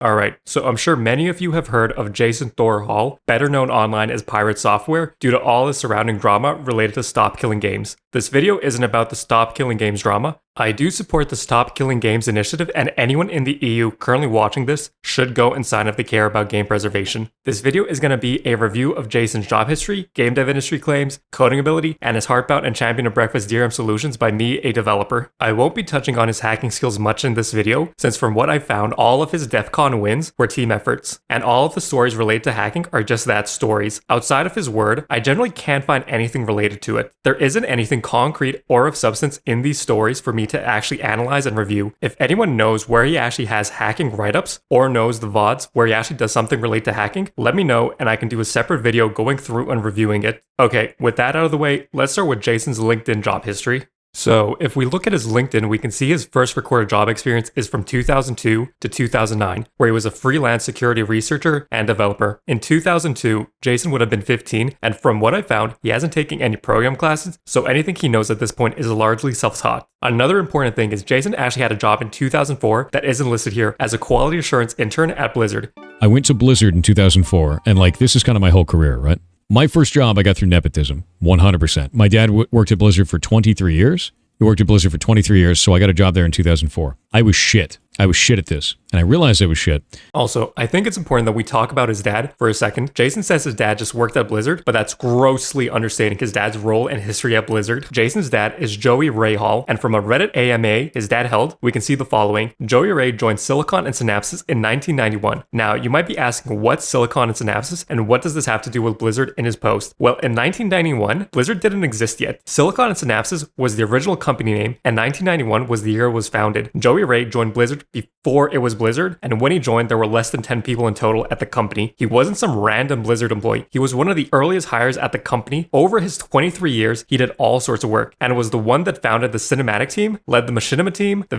Alright, so I'm sure many of you have heard of Jason Thor Hall, better known online as PirateSoftware, due to all the surrounding drama related to Stop Killing Games. This video isn't about the Stop Killing Games drama. I do support the Stop Killing Games initiative, and anyone in the EU currently watching this should go and sign up to care about game preservation. This video is going to be a review of Jason's job history, game dev industry claims, coding ability, and his Heartbound and Champion of Breakfast DRM solutions by me, a developer. I won't be touching on his hacking skills much in this video, since from what I found, all of his DEF CON wins were team efforts, and all of the stories related to hacking are just that, stories. Outside of his word, I generally can't find anything related to it. There isn't anything concrete or of substance in these stories for me to actually analyze and review. If anyone knows where he actually has hacking write-ups or knows the VODs where he actually does something related to hacking, let me know and I can do a separate video going through and reviewing it. Okay, with that out of the way, let's start with Jason's LinkedIn job history. So, if we look at his LinkedIn, we can see his first recorded job experience is from 2002 to 2009, where he was a freelance security researcher and developer. In 2002, Jason would have been 15, and from what I found, he hasn't taken any program classes, so anything he knows at this point is largely self-taught. Another important thing is Jason actually had a job in 2004 that isn't listed here as a quality assurance intern at Blizzard. I went to Blizzard in 2004, and this is kind of my whole career, right? My first job I got through nepotism, 100%. My dad worked at Blizzard for 23 years. He worked at Blizzard for 23 years, so I got a job there in 2004. I was shit. I was shit at this, and I realized I was shit. Also, I think it's important that we talk about his dad for a second. Jason says his dad just worked at Blizzard, but that's grossly understating his dad's role and history at Blizzard. Jason's dad is Joey Ray Hall, and from a Reddit AMA his dad held, we can see the following. Joey Ray joined Silicon and Synapses in 1991. Now, you might be asking what's Silicon and Synapses, and what does this have to do with Blizzard in his post? Well, in 1991, Blizzard didn't exist yet. Silicon and Synapses was the original company name, and 1991 was the year it was founded. Joey Ray joined Blizzard before it was Blizzard, and when he joined, there were less than 10 people in total at the company. He wasn't some random Blizzard employee. He was one of the earliest hires at the company. Over his 23 years, he did all sorts of work, and was the one that founded the cinematic team, led the machinima team, the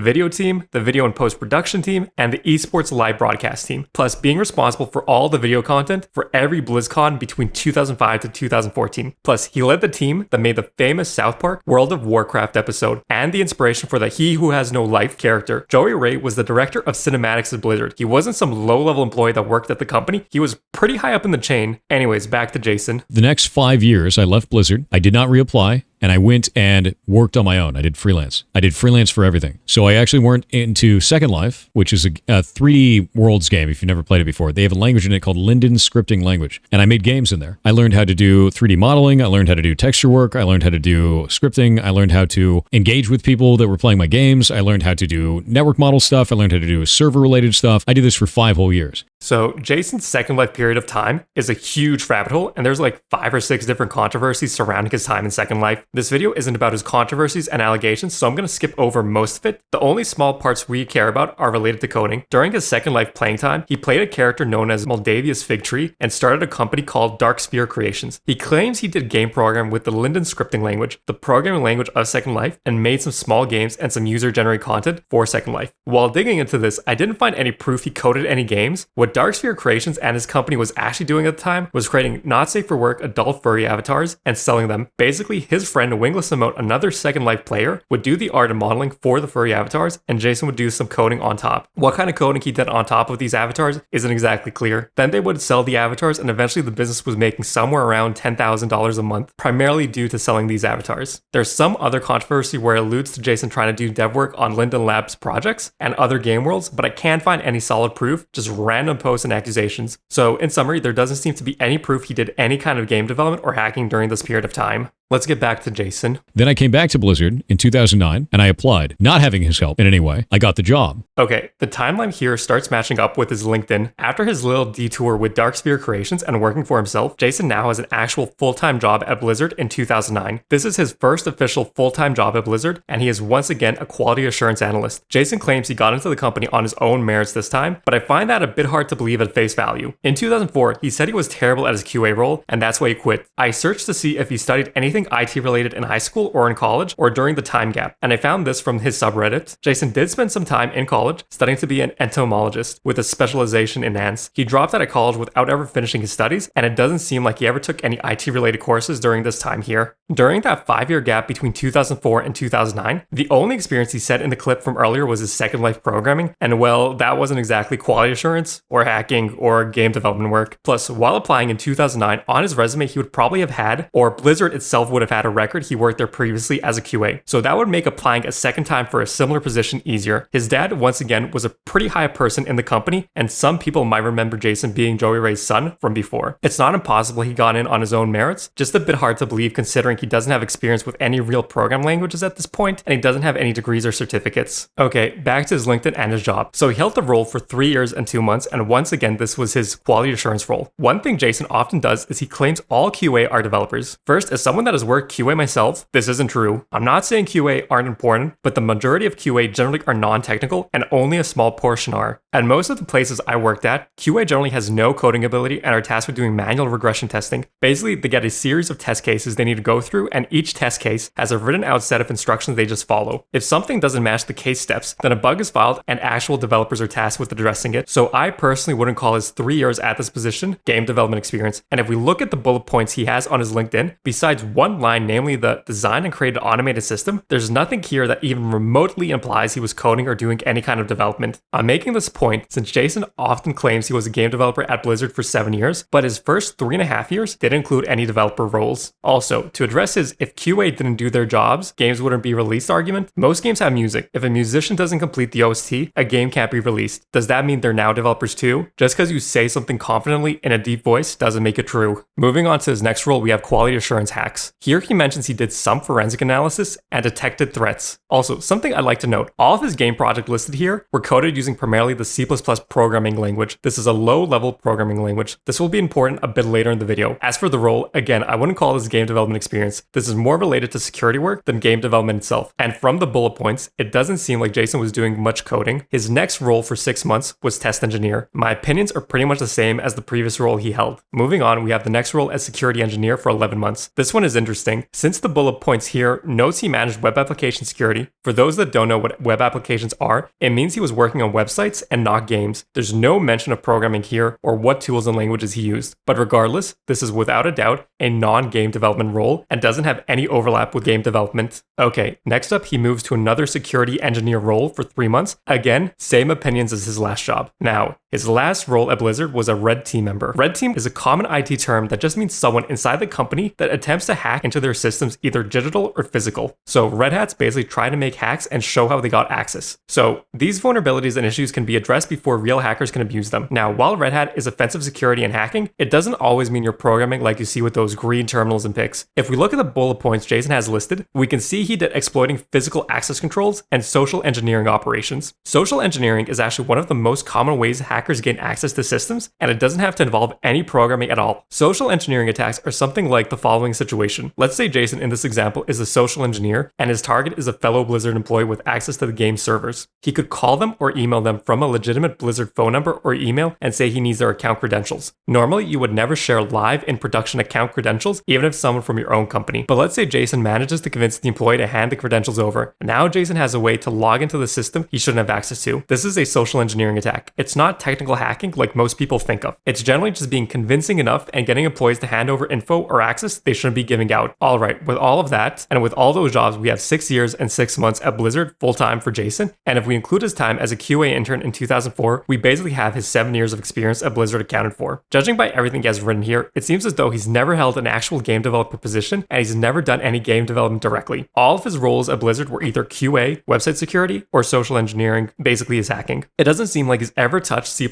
video and post-production team, and the esports live broadcast team, plus being responsible for all the video content for every BlizzCon between 2005 to 2014. Plus, he led the team that made the famous South Park World of Warcraft episode, and the inspiration for the He Who Has No Life character. Joey Ray was the director of cinematics at Blizzard. He wasn't some low-level employee that worked at the company. He was pretty high up in the chain. Anyways, back to Jason. The next 5 years, I left Blizzard. I did not reapply. And I went and worked on my own. I did freelance. I did freelance for everything. So I actually went into Second Life, which is a 3D Worlds game, if you've never played it before. They have a language in it called Linden Scripting Language. And I made games in there. I learned how to do 3D modeling. I learned how to do texture work. I learned how to do scripting. I learned how to engage with people that were playing my games. I learned how to do network model stuff. I learned how to do server-related stuff. I did this for 5 whole years. So Jason's Second Life period of time is a huge rabbit hole, and there's 5 or 6 different controversies surrounding his time in Second Life. This video isn't about his controversies and allegations, so I'm going to skip over most of it. The only small parts we care about are related to coding. During his Second Life playing time, he played a character known as Moldavia's Fig Tree and started a company called Dark Sphere Creations. He claims he did game program with the Linden Scripting Language, the programming language of Second Life, and made some small games and some user-generated content for Second Life. While digging into this, I didn't find any proof he coded any games. What Dark Sphere Creations and his company was actually doing at the time was creating not safe for work adult furry avatars and selling them. Basically, his friend Wingless Emote, another Second Life player, would do the art and modeling for the furry avatars, and Jason would do some coding on top. What kind of coding he did on top of these avatars isn't exactly clear. Then they would sell the avatars, and eventually the business was making somewhere around $10,000 a month, primarily due to selling these avatars. There's some other controversy where it alludes to Jason trying to do dev work on Linden Labs projects and other game worlds, but I can't find any solid proof, just random posts and accusations. So in summary, there doesn't seem to be any proof he did any kind of game development or hacking during this period of time. Let's get back to Jason. Then I came back to Blizzard in 2009, and I applied. Not having his help in any way, I got the job. Okay, the timeline here starts matching up with his LinkedIn. After his little detour with Dark Sphere Creations and working for himself, Jason now has an actual full-time job at Blizzard in 2009. This is his first official full-time job at Blizzard, and he is once again a quality assurance analyst. Jason claims he got into the company on his own merits this time, but I find that a bit hard to believe at face value. In 2004, he said he was terrible at his QA role, and that's why he quit. I searched to see if he studied anything anything IT related in high school or in college or during the time gap. And I found this from his subreddit. Jason did spend some time in college studying to be an entomologist with a specialization in ants. He dropped out of college without ever finishing his studies, and it doesn't seem like he ever took any IT related courses during this time here. During that 5-year gap between 2004 and 2009, the only experience he said in the clip from earlier was his Second Life programming, and well, that wasn't exactly quality assurance or hacking or game development work. Plus, while applying in 2009, on his resume he would probably have had, or Blizzard itself would have had, a record he worked there previously as a QA. So that would make applying a second time for a similar position easier. His dad, once again, was a pretty high person in the company, and some people might remember Jason being Joey Ray's son from before. It's not impossible he got in on his own merits, just a bit hard to believe considering he doesn't have experience with any real programming languages at this point, and he doesn't have any degrees or certificates. Okay, back to his LinkedIn and his job. So he held the role for 3 years and 2 months, and once again this was his quality assurance role. One thing Jason often does is he claims all QA are developers. First, as someone that has worked QA myself, this isn't true. I'm not saying QA aren't important, but the majority of QA generally are non-technical and only a small portion are. At most of the places I worked at, QA generally has no coding ability and are tasked with doing manual regression testing. Basically, they get a series of test cases they need to go through, and each test case has a written out set of instructions they just follow. If something doesn't match the case steps, then a bug is filed and actual developers are tasked with addressing it. So I personally wouldn't call his 3 years at this position game development experience. And if we look at the bullet points he has on his LinkedIn, besides one line, namely the design and create an automated system, there's nothing here that even remotely implies he was coding or doing any kind of development. I'm making this point since Jason often claims he was a game developer at Blizzard for 7 years, but his first 3.5 years didn't include any developer roles. Also, to address his if QA didn't do their jobs, games wouldn't be released argument, most games have music. If a musician doesn't complete the OST, a game can't be released. Does that mean they're now developers too? Just because you say something confidently in a deep voice doesn't make it true. Moving on to his next role, we have quality assurance hacks. Here he mentions he did some forensic analysis and detected threats. Also, something I'd like to note, all of his game projects listed here were coded using primarily the C++ programming language. This is a low-level programming language. This will be important a bit later in the video. As for the role, again, I wouldn't call this game development experience. This is more related to security work than game development itself. And from the bullet points, it doesn't seem like Jason was doing much coding. His next role for 6 months was test engineer. My opinions are pretty much the same as the previous role he held. Moving on, we have the next role as security engineer for 11 months. This one is interesting. Since the bullet points here notes he managed web application security, for those that don't know what web applications are, it means he was working on websites and not games. There's no mention of programming here or what tools and languages he used. But regardless, this is without a doubt a non-game development role and doesn't have any overlap with game development. Okay, next up he moves to another security engineer role for 3 months. Again, same opinions as his last job. Now, his last role at Blizzard was a red team member. Red team is a common IT term that just means someone inside the company that attempts to hack into their systems, either digital or physical. So red hats basically try to make hacks and show how they got access. So these vulnerabilities and issues can be addressed before real hackers can abuse them. Now, while red hat is offensive security and hacking, it doesn't always mean you're programming like you see with those green terminals and pics. If we look at the bullet points Jason has listed, we can see he did exploiting physical access controls and social engineering operations. Social engineering is actually one of the most common ways hackers gain access to systems, and it doesn't have to involve any programming at all. Social engineering attacks are something like the following situation. Let's say Jason in this example is a social engineer and his target is a fellow Blizzard employee with access to the game servers. He could call them or email them from a legitimate Blizzard phone number or email and say he needs their account credentials. Normally, you would never share live in production account credentials, even if someone from your own company. But let's say Jason manages to convince the employee to hand the credentials over. Now Jason has a way to log into the system he shouldn't have access to. This is a social engineering attack. It's not technical hacking like most people think of. It's generally just being convincing enough and getting employees to hand over info or access they shouldn't be giving out. Alright, with all of that, and with all those jobs, we have 6 years and 6 months at Blizzard full-time for Jason, and if we include his time as a QA intern in 2004, we basically have his 7 years of experience at Blizzard accounted for. Judging by everything he has written here, it seems as though he's never held an actual game developer position, and he's never done any game development directly. All of his roles at Blizzard were either QA, website security, or social engineering, basically his hacking. It doesn't seem like he's ever touched C++,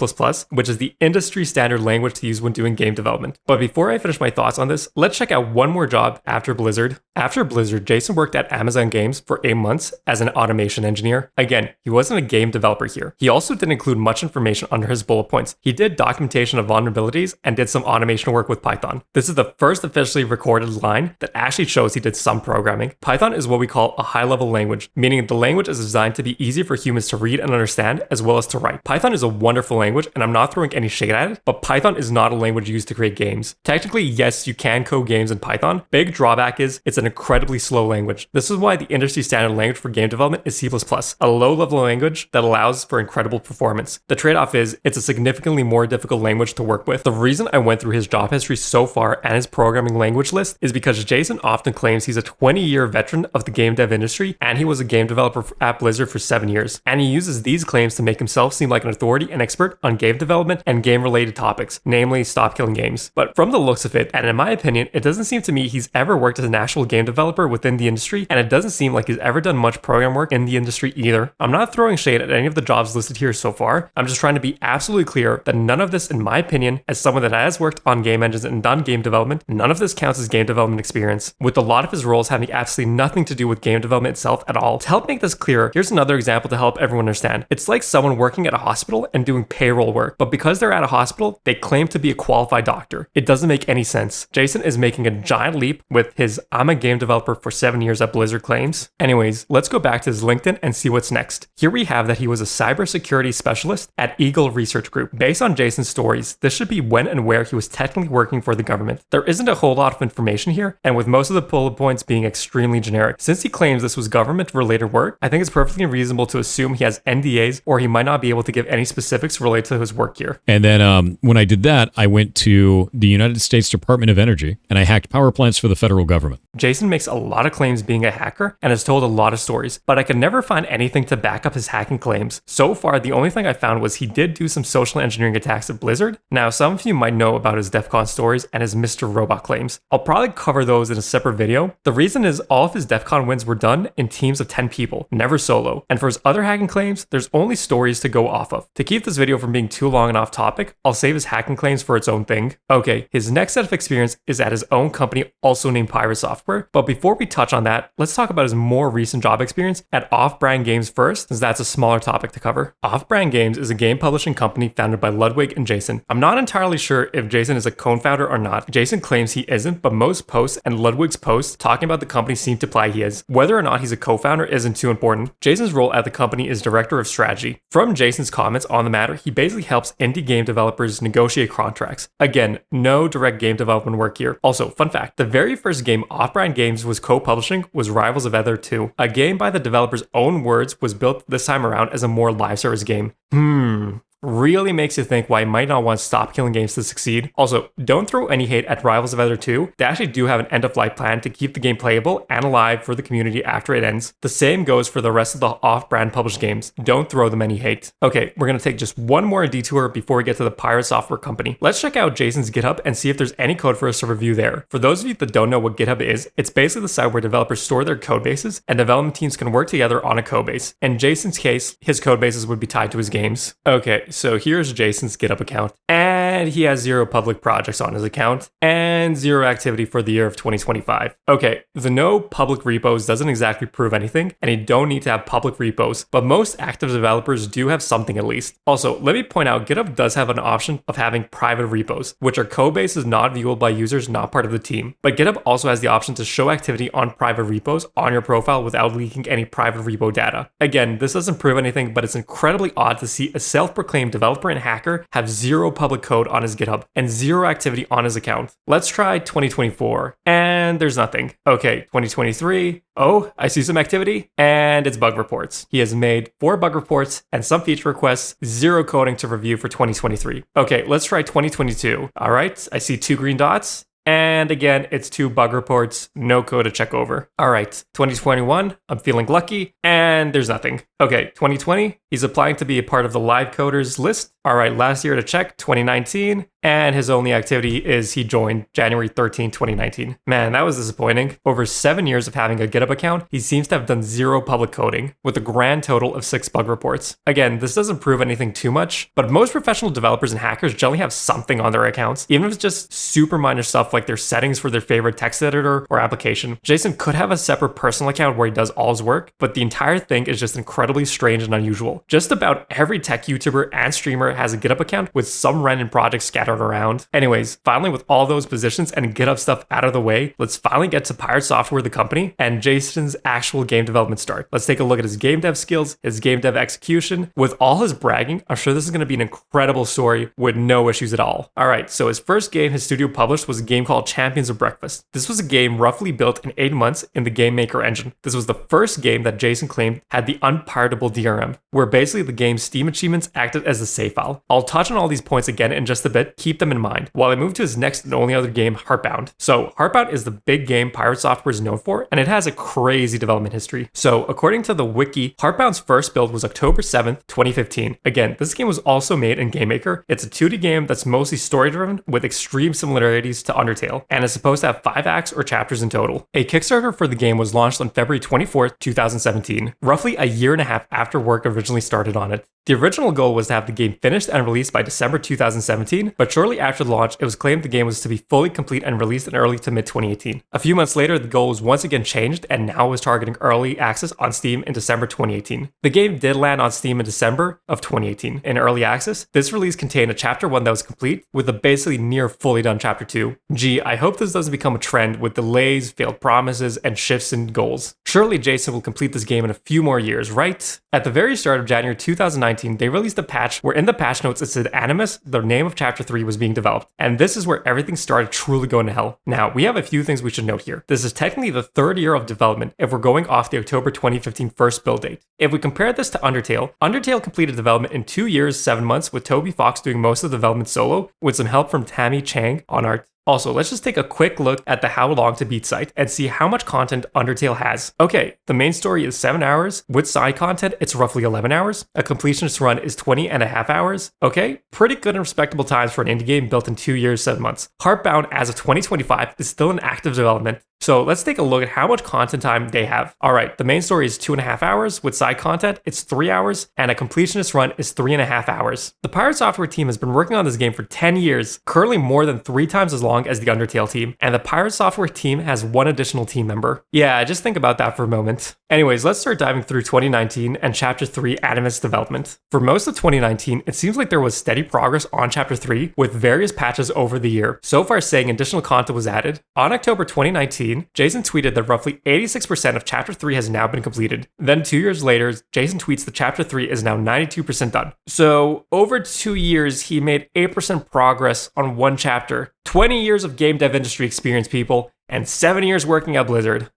which is the industry standard language to use when doing game development. But before I finish my thoughts on this, let's check out one more job after Blizzard. After Blizzard, Jason worked at Amazon Games for 8 months as an automation engineer. Again, he wasn't a game developer here. He also didn't include much information under his bullet points. He did documentation of vulnerabilities and did some automation work with Python. This is the first officially recorded line that actually shows he did some programming. Python is what we call a high-level language, meaning the language is designed to be easy for humans to read and understand as well as to write. Python is a wonderful wonderful language, and I'm not throwing any shade at it, but Python is not a language used to create games. Technically, yes, you can code games in Python. Big drawback is it's an incredibly slow language. This is why the industry standard language for game development is C++, a low-level language that allows for incredible performance. The trade-off is it's a significantly more difficult language to work with. The reason I went through his job history so far and his programming language list is because Jason often claims he's a 20-year veteran of the game dev industry, and he was a game developer at Blizzard for 7 years. And he uses these claims to make himself seem like an authority and expert on game development and game-related topics, namely stop killing games. But from the looks of it, and in my opinion, it doesn't seem to me he's ever worked as an actual game developer within the industry, and it doesn't seem like he's ever done much program work in the industry either. I'm not throwing shade at any of the jobs listed here so far. I'm just trying to be absolutely clear that none of this, in my opinion, as someone that has worked on game engines and done game development, none of this counts as game development experience, with a lot of his roles having absolutely nothing to do with game development itself at all. To help make this clear, here's another example to help everyone understand. It's like someone working at a hospital and doing payroll work, but because they're at a hospital, they claim to be a qualified doctor. It doesn't make any sense. Jason is making a giant leap with his "I'm a game developer for 7 years at Blizzard" claims. Anyways, let's go back to his LinkedIn and see what's next. Here we have that he was a cybersecurity specialist at Eagle Research Group. Based on Jason's stories, this should be when and where he was technically working for the government. There isn't a whole lot of information here, and with most of the bullet points being extremely generic. Since he claims this was government-related work, I think it's perfectly reasonable to assume he has NDAs, or he might not be able to give any specifics related to his work here. And then when I did that, I went to the United States Department of Energy, and I hacked power plants for the federal government. Jason makes a lot of claims being a hacker and has told a lot of stories, but I could never find anything to back up his hacking claims. So far, the only thing I found was he did do some social engineering attacks at Blizzard. Now, some of you might know about his DEF CON stories and his Mr. Robot claims. I'll probably cover those in a separate video. The reason is all of his DEF CON wins were done in teams of 10 people, never solo. And for his other hacking claims, there's only stories to go off of. To keep this video from being too long and off topic, I'll save his hacking claims for its own thing. Okay, his next set of experience is at his own company, also named PirateSoftware. But before we touch on that, let's talk about his more recent job experience at Off-Brand Games first, since that's a smaller topic to cover. Off-Brand Games is a game publishing company founded by Ludwig and Jason. I'm not entirely sure if Jason is a co-founder or not. Jason claims he isn't, but most posts and Ludwig's posts talking about the company seem to imply he is. Whether or not he's a co-founder isn't too important. Jason's role at the company is director of strategy. From Jason's comments on the matter, he basically helps indie game developers negotiate contracts. Again, no direct game development work here. Also, fun fact, the very first game Off-Brand Games was co-publishing was Rivals of Ether 2. A game by the developer's own words was built this time around as a more live service game. Really makes you think why you might not want Stop Killing Games to succeed. Also, don't throw any hate at Rivals of Ether 2. They actually do have an end-of-life plan to keep the game playable and alive for the community after it ends. The same goes for the rest of the off-brand published games. Don't throw them any hate. Okay, we're going to take just one more detour before we get to the PirateSoftware company. Let's check out Jason's GitHub and see if there's any code for us to review there. For those of you that don't know what GitHub is, it's basically the site where developers store their code bases and development teams can work together on a code base. In Jason's case, his code bases would be tied to his games. Okay, so here's Jason's GitHub account, and he has 0 public projects on his account and 0 activity for the year of 2025. Okay, the no public repos doesn't exactly prove anything, and you don't need to have public repos, but most active developers do have something at least. Also, let me point out, GitHub does have an option of having private repos, which are code bases not viewable by users not part of the team. But GitHub also has the option to show activity on private repos on your profile without leaking any private repo data. Again, this doesn't prove anything, but it's incredibly odd to see a self-proclaimed developer and hacker have 0 public code on his GitHub and 0 activity on his account. Let's try 2024, and there's nothing. Okay, 2023, oh, I see some activity, and it's bug reports. He has made 4 bug reports and some feature requests, 0 coding to review for 2023. Okay, let's try 2022. All right, I see 2 green dots. And again, it's 2 bug reports, no code to check over. All right, 2021, I'm feeling lucky, and there's nothing. Okay, 2020, he's applying to be a part of the live coders list. All right, last year to check, 2019, and his only activity is he joined January 13, 2019. Man, that was disappointing. Over 7 years of having a GitHub account, he seems to have done 0 public coding, with a grand total of 6 bug reports. Again, this doesn't prove anything too much, but most professional developers and hackers generally have something on their accounts, even if it's just super minor stuff like their settings for their favorite text editor or application. Jason could have a separate personal account where he does all his work, but the entire thing is just incredibly strange and unusual. Just about every tech YouTuber and streamer has a GitHub account with some random projects scattered around. Anyways, finally with all those positions and GitHub stuff out of the way, let's finally get to PirateSoftware, the company, and Jason's actual game development start. Let's take a look at his game dev skills, his game dev execution. With all his bragging, I'm sure this is going to be an incredible story with no issues at all. Alright, so his first game his studio published was a game called Champions of Breakfast. This was a game roughly built in 8 months in the Game Maker engine. This was the first game that Jason claimed had the unpiratable DRM, where basically the game's Steam achievements acted as a save file. I'll touch on all these points again in just a bit, keep them in mind, while I move to his next and only other game, Heartbound. So Heartbound is the big game PirateSoftware is known for, and it has a crazy development history. So according to the wiki, Heartbound's first build was October 7th, 2015. Again, this game was also made in Game Maker. It's a 2D game that's mostly story-driven with extreme similarities to Undertale, and is supposed to have 5 acts or chapters in total. A Kickstarter for the game was launched on February 24th, 2017, roughly a year and a half after work originally started on it. The original goal was to have the game finished and released by December 2017, but shortly after the launch, it was claimed the game was to be fully complete and released in early to mid-2018. A few months later, the goal was once again changed and now was targeting early access on Steam in December 2018. The game did land on Steam in December of 2018. In early access, this release contained a Chapter 1 that was complete, with a basically near fully done Chapter 2. Gee, I hope this doesn't become a trend with delays, failed promises, and shifts in goals. Surely Jason will complete this game in a few more years, right? At the very start of January 2019, they released a patch where in the patch notes it said Animus, the name of Chapter 3, was being developed, and this is where everything started truly going to hell. Now, we have a few things we should note here. This is technically the 3rd year of development if we're going off the October 2015 first build date. If we compare this to Undertale, Undertale completed development in 2 years, 7 months, with Toby Fox doing most of the development solo, with some help from Tammy Chang on art. Also, let's just take a quick look at the How Long to Beat site and see how much content Undertale has. Okay, the main story is 7 hours. With side content, it's roughly 11 hours. A completionist run is 20.5 hours. Okay, pretty good and respectable times for an indie game built in 2 years, 7 months. Heartbound, as of 2025, is still in active development. So let's take a look at how much content time they have. Alright, the main story is 2.5 hours. With side content, it's 3 hours. And a completionist run is 3.5 hours. The PirateSoftware team has been working on this game for 10 years, currently more than 3 times as long as the Undertale team. And the PirateSoftware team has 1 additional team member. Yeah, just think about that for a moment. Anyways, let's start diving through 2019 and Chapter 3 Animus development. For most of 2019, it seems like there was steady progress on Chapter 3 with various patches over the year, so far saying additional content was added. On October 2019, Jason tweeted that roughly 86% of Chapter 3 has now been completed. Then 2 years later, Jason tweets that Chapter 3 is now 92% done. So over 2 years, he made 8% progress on 1 chapter. 20 years of game dev industry experience, people, and 7 years working at Blizzard.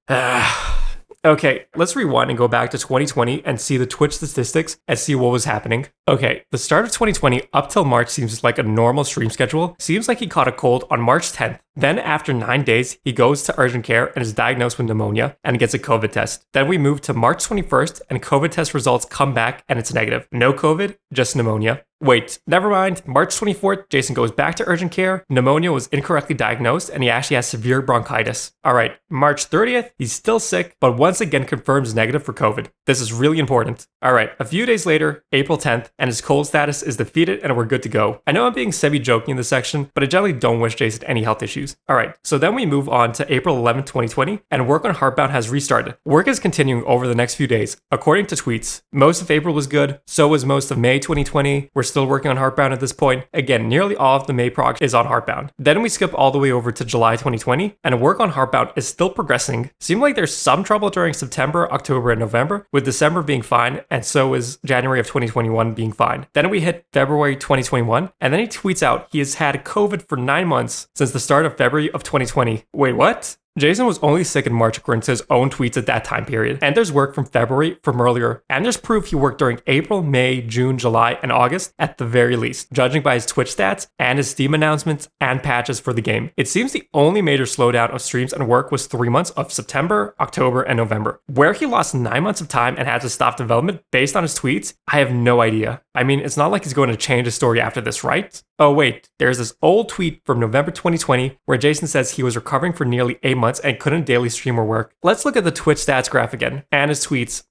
Okay, let's rewind and go back to 2020 and see the Twitch statistics and see what was happening. Okay, the start of 2020 up till March seems like a normal stream schedule. Seems like he caught a cold on March 10th. Then after 9 days, he goes to urgent care and is diagnosed with pneumonia and gets a COVID test. Then we move to March 21st and COVID test results come back and it's negative. No COVID, just pneumonia. Wait, never mind. March 24th, Jason goes back to urgent care. Pneumonia was incorrectly diagnosed and he actually has severe bronchitis. Alright, March 30th, he's still sick, but once again confirms negative for COVID. This is really important. Alright, a few days later, April 10th, and his cold status is defeated and we're good to go. I know I'm being semi-joking in this section, but I generally don't wish Jason any health issues. Alright, so then we move on to April 11th, 2020, and work on Heartbound has restarted. Work is continuing over the next few days. According to tweets, most of April was good, so was most of May 2020. We're still working on Heartbound at this point. Again, nearly all of the May prog is on Heartbound. Then we skip all the way over to July 2020, and work on Heartbound is still progressing. Seemed like there's some trouble during September, October, and November, with December being fine, and so is January of 2021 being fine. Then we hit February 2021, and then he tweets out he has had COVID for 9 months since the start of February of 2020. Wait, what? Jason was only sick in March according to his own tweets at that time period. And there's work from February from earlier. And there's proof he worked during April, May, June, July, and August at the very least, judging by his Twitch stats and his Steam announcements and patches for the game. It seems the only major slowdown of streams and work was 3 months of September, October, and November. Where he lost 9 months of time and had to stop development based on his tweets, I have no idea. I mean, it's not like he's going to change his story after this, right? Oh wait, there's this old tweet from November 2020 where Jason says he was recovering for nearly 8 months and couldn't daily stream or work. Let's look at the Twitch stats graph again and his tweets.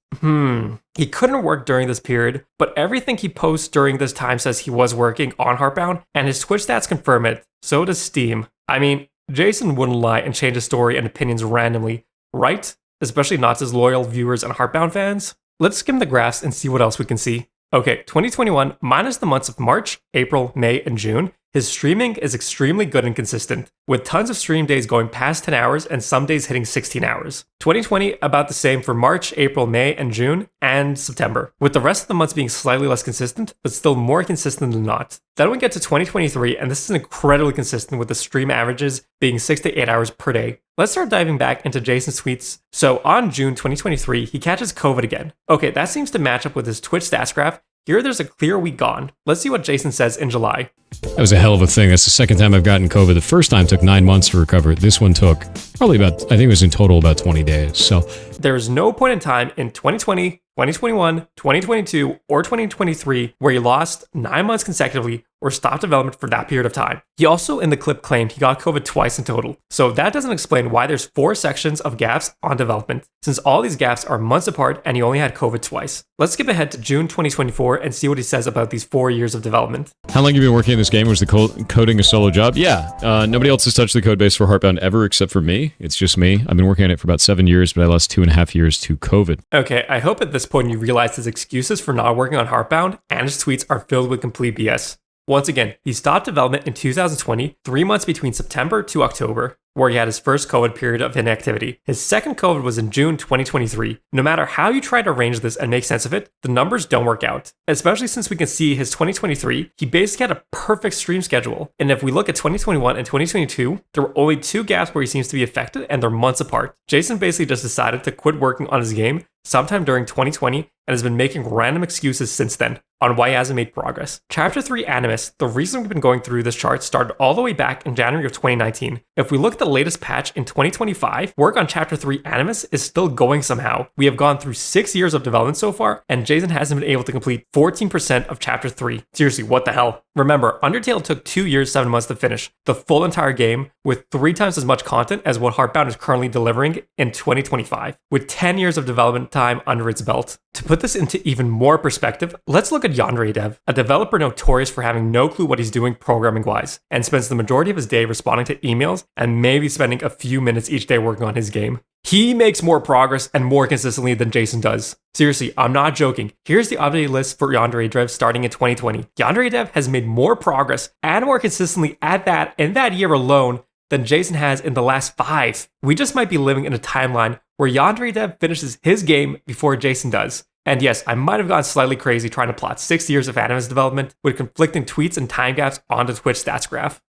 He couldn't work during this period, but everything he posts during this time says he was working on Heartbound, and his Twitch stats confirm it. So does Steam. I mean, Jason wouldn't lie and change his story and opinions randomly, right? Especially not his loyal viewers and Heartbound fans. Let's skim the graphs and see what else we can see. Okay, 2021 minus the months of March, April, May, and June. His streaming is extremely good and consistent, with tons of stream days going past 10 hours and some days hitting 16 hours. 2020, about the same for March, April, May, and June, and September, with the rest of the months being slightly less consistent, but still more consistent than not. Then we get to 2023, and this is incredibly consistent with the stream averages being 6 to 8 hours per day. Let's start diving back into Jason's tweets. So on June 2023, he catches COVID again. Okay, that seems to match up with his Twitch stats graph. Here there's a clear week gone. Let's see what Jason says in July. That was a hell of a thing. That's the second time I've gotten COVID. The first time took 9 months to recover. This one took probably about, I think it was in total about 20 days. So there's no point in time in 2020, 2021, 2022, or 2023 where he lost 9 months consecutively or stopped development for that period of time. He also in the clip claimed he got COVID twice in total. So that doesn't explain why there's 4 sections of gaps on development, since all these gaps are months apart and he only had COVID twice. Let's skip ahead to June 2024 and see what he says about these 4 years of development. How long have you been working in this game? Was the coding a solo job? Yeah. Nobody else has touched the code base for Heartbound ever except for me. It's just me. I've been working on it for about 7 years, but I lost 2.5 years to COVID. Okay, I hope at this point you realize his excuses for not working on Heartbound and his tweets are filled with complete BS. Once again, he stopped development in 2020, 3 months between September to October, where he had his first COVID period of inactivity. His second COVID was in June 2023. No matter how you try to arrange this and make sense of it, the numbers don't work out. Especially since we can see his 2023, he basically had a perfect stream schedule. And if we look at 2021 and 2022, there were only 2 gaps where he seems to be affected and they're months apart. Jason basically just decided to quit working on his game sometime during 2020 and has been making random excuses since then on why he hasn't made progress. Chapter 3 Animus, the reason we've been going through this chart started all the way back in January of 2019. If we look at the latest patch in 2025, work on Chapter 3 Animus is still going somehow. We have gone through 6 years of development so far, and Jason hasn't been able to complete 14% of Chapter 3. Seriously, what the hell? Remember, Undertale took 2 years, 7 months to finish the full entire game with 3 times as much content as what Heartbound is currently delivering in 2025, with 10 years of development time under its belt. To put this into even more perspective, let's look at Yandere Dev, a developer notorious for having no clue what he's doing programming-wise, and spends the majority of his day responding to emails and maybe spending a few minutes each day working on his game. He makes more progress and more consistently than Jason does. Seriously, I'm not joking. Here's the updated list for Yandere Dev starting in 2020. Yandere Dev has made more progress and more consistently in that year alone than Jason has in the last 5. We just might be living in a timeline where Yandere Dev finishes his game before Jason does. And yes, I might have gone slightly crazy trying to plot 6 years of Animus development with conflicting tweets and time gaps on the Twitch stats graph.